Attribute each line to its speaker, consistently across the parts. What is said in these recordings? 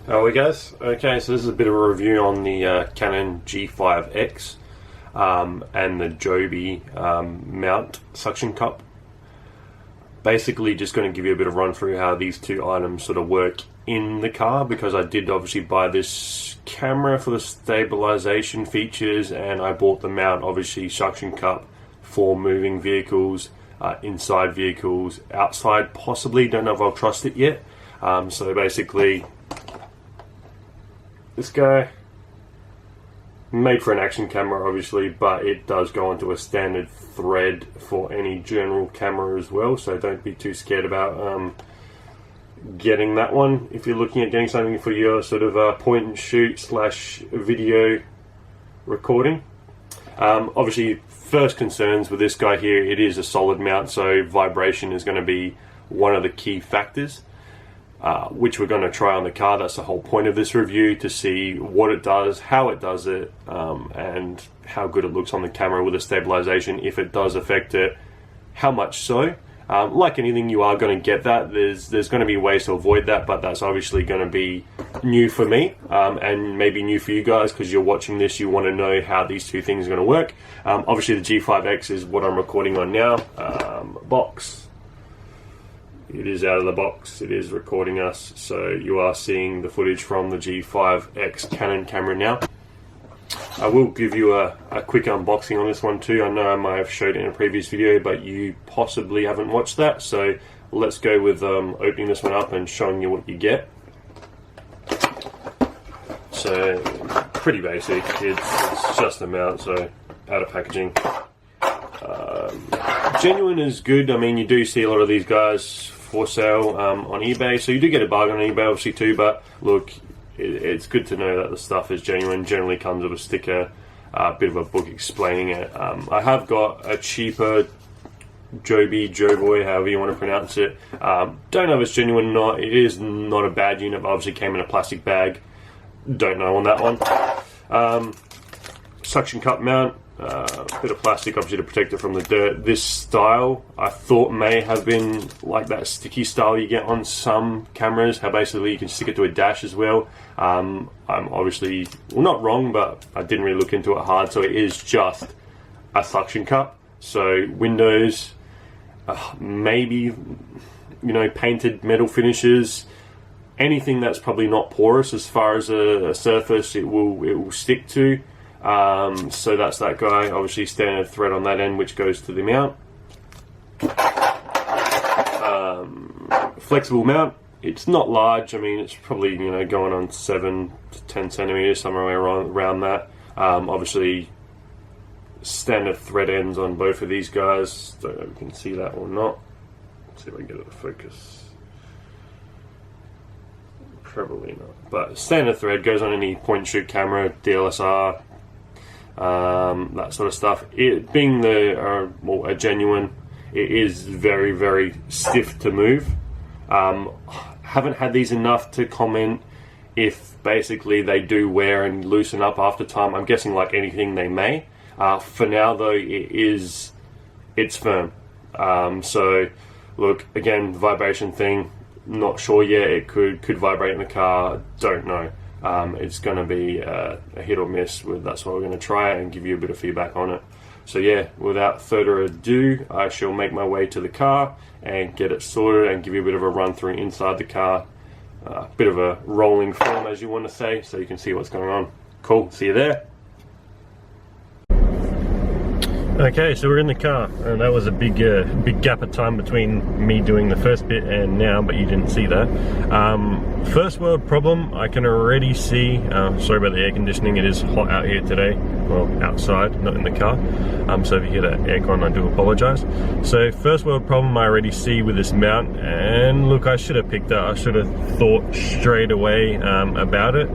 Speaker 1: How are we, guys? Okay, so this is a bit of a review on the Canon G5X and the Joby mount suction cup. Basically just going to give you a bit of run through how these two items sort of work in the car, because I did obviously buy this camera for the stabilization features, and I bought the mount, obviously suction cup, for moving vehicles, inside vehicles, outside possibly, don't know if I'll trust it yet. So basically this guy, made for an action camera obviously, but it does go onto a standard thread for any general camera as well, so don't be too scared about getting that one if you're looking at getting something for your sort of point and shoot slash video recording. Obviously first concerns with this guy here, it is a solid mount, so vibration is going to be one of the key factors. Which we're going to try on the car. That's the whole point of this review, to see what it does, how it does it, and how good it looks on the camera with the stabilization. If it does affect it, how much so. Like anything, you are going to get that. There's going to be ways to avoid that, but that's obviously going to be new for me, and maybe new for you guys, because you're watching this, you want to know how these two things are going to work. Obviously the G5X is what I'm recording on now. Box. It is out of the box, it is recording us, so you are seeing the footage from the G5X Canon camera now. I will give you a quick unboxing on this one too. I know I might have showed it in a previous video, but you possibly haven't watched that, so let's go with opening this one up and showing you what you get. So, pretty basic, it's just a mount, so out of packaging. Genuine is good. I mean, you do see a lot of these guys for sale on eBay, so you do get a bargain on eBay obviously too, but look, it's good to know that the stuff is genuine. Generally comes with a sticker, a bit of a book explaining it. I have got a cheaper Joby, however you want to pronounce it. Don't know if it's genuine or not. It is not a bad unit, but obviously came in a plastic bag. Don't know on that one. Suction cup mount. Bit of plastic obviously to protect it from the dirt. This style I thought may have been like that sticky style you get on some cameras, how basically you can stick it to a dash as well. I'm obviously, well, not wrong, but I didn't really look into it hard, so it is just a suction cup. So windows, maybe, you know, painted metal finishes, anything that's probably not porous as far as a surface, it will stick to. So that's that guy, obviously standard thread on that end which goes to the mount. Flexible mount, it's not large. I mean, it's probably, you know, going on 7 to 10 centimeters, somewhere around that. Obviously standard thread ends on both of these guys. Don't know if you can see that or not. Let's see if I can get it to focus. Probably not, but standard thread goes on any point and shoot camera, DSLR, that sort of stuff. It being a genuine, it is very, very stiff to move. Haven't had these enough to comment if basically they do wear and loosen up after time. I'm guessing like anything they may. For now though, it's firm. So look, again, vibration thing, not sure yet. It could vibrate in the car, don't know. It's going to be a hit or miss. That's why we're going to try it and give you a bit of feedback on it. So yeah, without further ado, I shall make my way to the car and get it sorted and give you a bit of a run through inside the car. Bit of a rolling film, as you want to say, so you can see what's going on. Cool, see you there. Okay, so we're in the car, and that was a big gap of time between me doing the first bit and now, but you didn't see that. First world problem, I can already see, sorry about the air conditioning, it is hot out here today, well, outside, not in the car, so if you hear that aircon, I do apologise. So first world problem I already see with this mount, and look, I should have picked up, I should have thought straight away about it.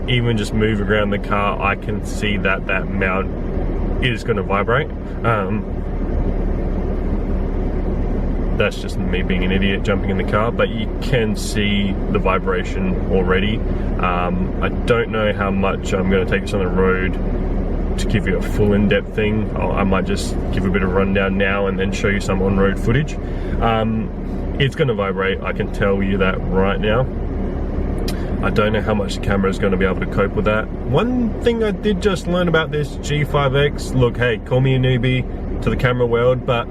Speaker 1: Even just moving around the car, I can see that mount is going to vibrate. That's just me being an idiot jumping in the car, but you can see the vibration already. I don't know how much I'm going to take this on the road to give you a full in-depth thing. I might just give a bit of rundown now and then show you some on-road footage. It's going to vibrate, I can tell you that right now. I don't know how much the camera is going to be able to cope with that. One thing I did just learn about this G5X, look, hey, call me a newbie to the camera world, but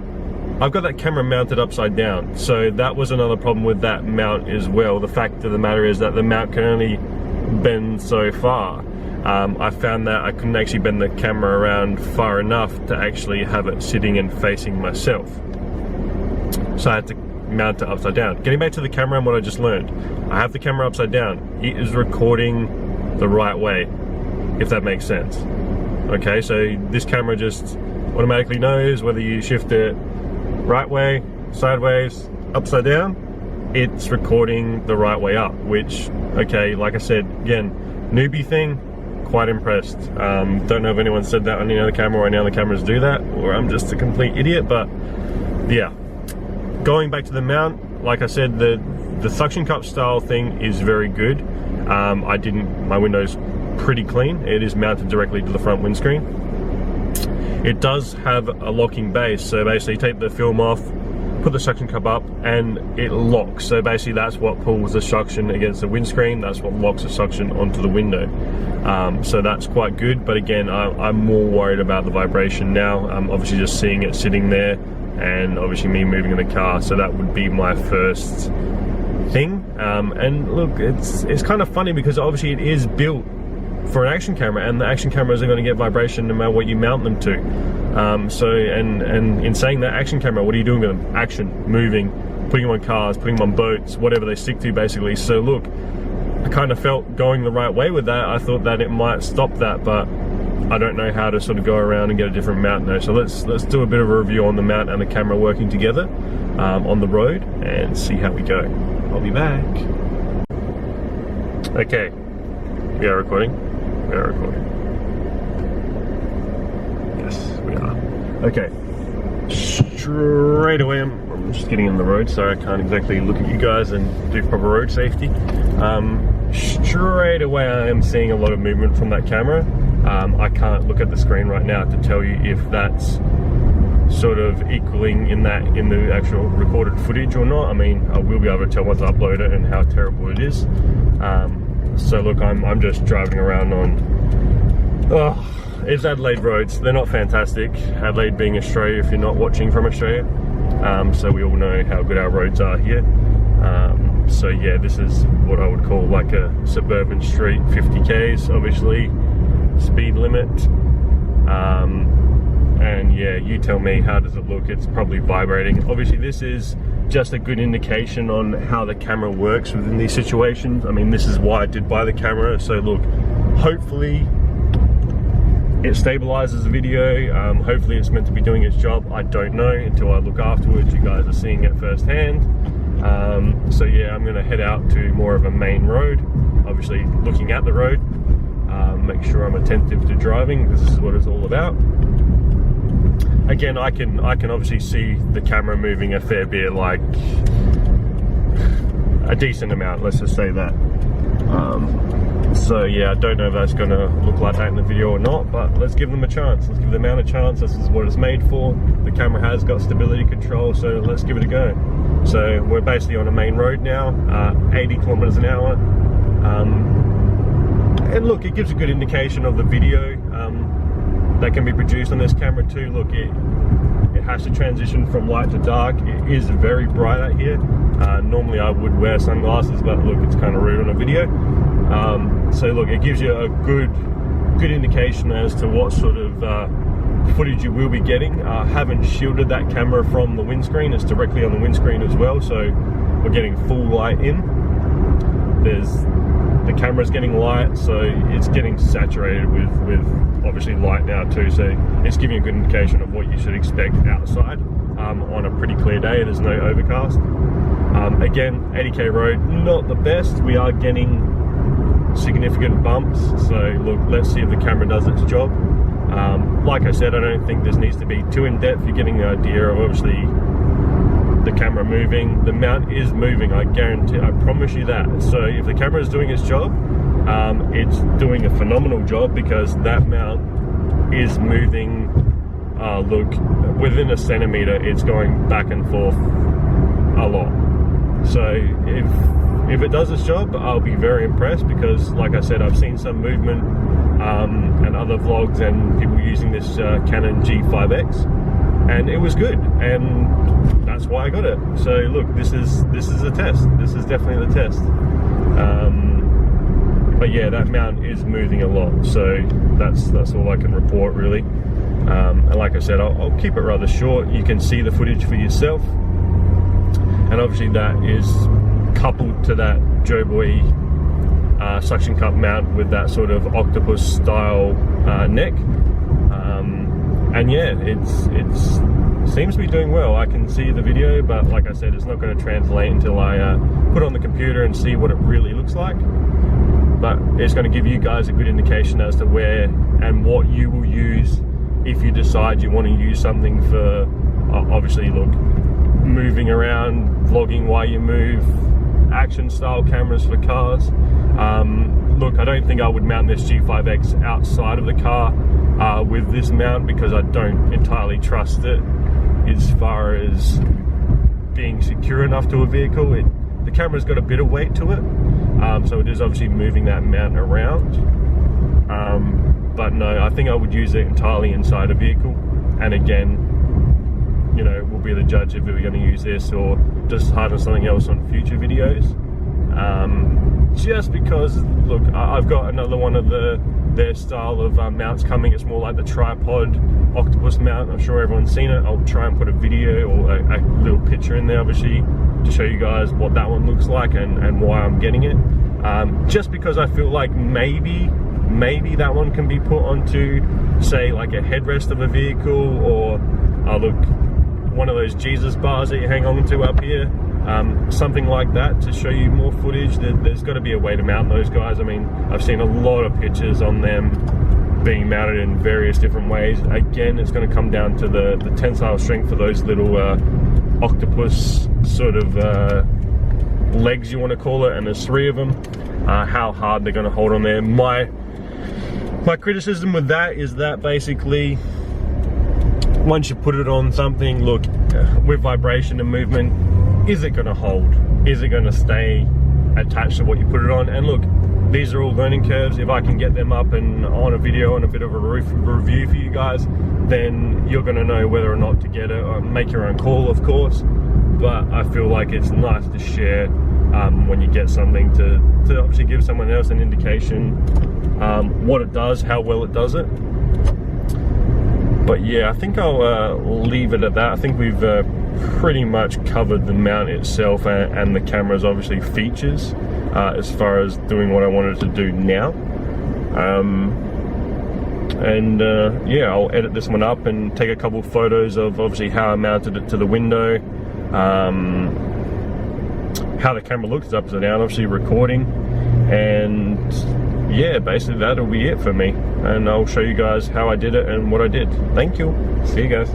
Speaker 1: I've got that camera mounted upside down. So that was another problem with that mount as well. The fact of the matter is that the mount can only bend so far. I found that I couldn't actually bend the camera around far enough to actually have it sitting and facing myself. So I had to mount it upside down. Getting back to the camera and what I just learned, I have the camera upside down. It is recording the right way, if that makes sense. Okay, so this camera just automatically knows whether you shift it right way, sideways, upside down, it's recording the right way up, which, okay, like I said, again, newbie thing, quite impressed. Don't know if anyone said that on any other camera or any other cameras do that, or I'm just a complete idiot, but yeah. Going back to the mount, like I said, the suction cup style thing is very good. My window's pretty clean. It is mounted directly to the front windscreen. It does have a locking base, so basically you take the film off, put the suction cup up, and it locks. So basically that's what pulls the suction against the windscreen, that's what locks the suction onto the window. So that's quite good, but again, I'm more worried about the vibration now. I'm obviously just seeing it sitting there, and obviously me moving in the car, so that would be my first thing. And look, it's kind of funny because obviously it is built for an action camera, and the action cameras are going to get vibration no matter what you mount them to. And in saying that, action camera, what are you doing with them? Action, moving, putting them on cars, putting them on boats, whatever they stick to basically. So look, I kind of felt going the right way with that. I thought that it might stop that, but I don't know how to sort of go around and get a different mount now. So let's do a bit of a review on the mount and the camera working together on the road and see how we go. I'll be back. Okay, we are recording. We are recording. Yes, we are. Okay, straight away, I'm just getting on the road, so I can't exactly look at you guys and do proper road safety. Straight away, I am seeing a lot of movement from that camera. I can't look at the screen right now to tell you if that's sort of equaling in the actual recorded footage or not. I mean, I will be able to tell once I upload it and how terrible it is. So look, I'm just driving around on, it's Adelaide roads. They're not fantastic. Adelaide being Australia, if you're not watching from Australia. So we all know how good our roads are here. So yeah, this is what I would call like a suburban street, 50 Ks, obviously, speed limit. And yeah, you tell me, how does it look? It's probably vibrating. Obviously this is just a good indication on how the camera works within these situations. I mean, this is why I did buy the camera. So look, hopefully it stabilizes the video. Hopefully it's meant to be doing its job. I don't know until I look afterwards. You guys are seeing it firsthand. So yeah, I'm gonna head out to more of a main road, obviously looking at the road, make sure I'm attentive to driving, because this is what it's all about. Again, I can obviously see the camera moving a fair bit, like a decent amount, let's just say that. So yeah, I don't know if that's gonna look like that in the video or not, but let's give them a chance. Let's give the mount a chance. This is what it's made for. The camera has got stability control, so let's give it a go. So we're basically on a main road now, 80 kilometers an hour. And look, it gives a good indication of the video that can be produced on this camera too. Look, it has to transition from light to dark. It is very bright out here. Normally I would wear sunglasses, but look, it's kind of rude on a video. So look, it gives you a good indication as to what sort of footage you will be getting. I haven't shielded that camera from the windscreen. It's directly on the windscreen as well, so we're getting full light in. The camera's getting light, so it's getting saturated with obviously light now too, so it's giving a good indication of what you should expect outside on a pretty clear day. There's no overcast. Again, 80k road, not the best. We are getting significant bumps, so look, let's see if the camera does its job. Like I said, I don't think this needs to be too in-depth. You're getting the idea of obviously the camera moving. The mount is moving, I guarantee, I promise you that. So if the camera is doing its job, it's doing a phenomenal job, because that mount is moving. Look, within a centimeter, it's going back and forth a lot. So if it does its job, I'll be very impressed, because like I said, I've seen some movement and other vlogs and people using this Canon G5X, and it was good, and that's why I got it. So look, this is a test. This is definitely the test. But yeah, that mount is moving a lot, so that's all I can report really. And like I said, I'll keep it rather short. You can see the footage for yourself, and obviously that is coupled to that Joeboy suction cup mount with that sort of octopus style neck, and yeah, it's seems to be doing well. I can see the video, but like I said, it's not going to translate until I put it on the computer and see what it really looks like. But it's going to give you guys a good indication as to where and what you will use if you decide you want to use something for, obviously, look, moving around, vlogging while you move, action style cameras for cars. Look, I don't think I would mount this G5X outside of the car with this mount, because I don't entirely trust it as far as being secure enough to a vehicle. The camera's got a bit of weight to it, so it is obviously moving that mount around. But no, I think I would use it entirely inside a vehicle, and again, you know, we'll be the judge if we're going to use this or just harness something else on future videos. Just because, look, I've got another one of their style of mounts coming. It's more like the tripod octopus mount. I'm sure everyone's seen it. I'll try and put a video or a little picture in there, obviously, to show you guys what that one looks like and why I'm getting it. Just because I feel like maybe that one can be put onto, say, like a headrest of a vehicle, or look, one of those Jesus bars that you hang on to up here, something like that, to show you more footage. There's got to be a way to mount those guys. I mean, I've seen a lot of pictures on them being mounted in various different ways. Again, it's going to come down to the tensile strength for those little octopus sort of legs, you want to call it, and there's 3 of them, how hard they're going to hold on there. My criticism with that is that basically, once you put it on something, look, with vibration and movement, is it going to hold? Is it going to stay attached to what you put it on? And look, these are all learning curves. If I can get them up and on a video and a bit of a review for you guys, then you're going to know whether or not to get it, or make your own call, of course. But I feel like it's nice to share when you get something, to obviously give someone else an indication what it does, how well it does it. But yeah, I think I'll leave it at that. I think we've pretty much covered the mount itself and the camera's obviously features as far as doing what I wanted to do now. Yeah, I'll edit this one up and take a couple photos of obviously how I mounted it to the window, how the camera looks upside down, obviously recording, and yeah, basically that'll be it for me, and I'll show you guys how I did it and what I did. Thank you. See you guys.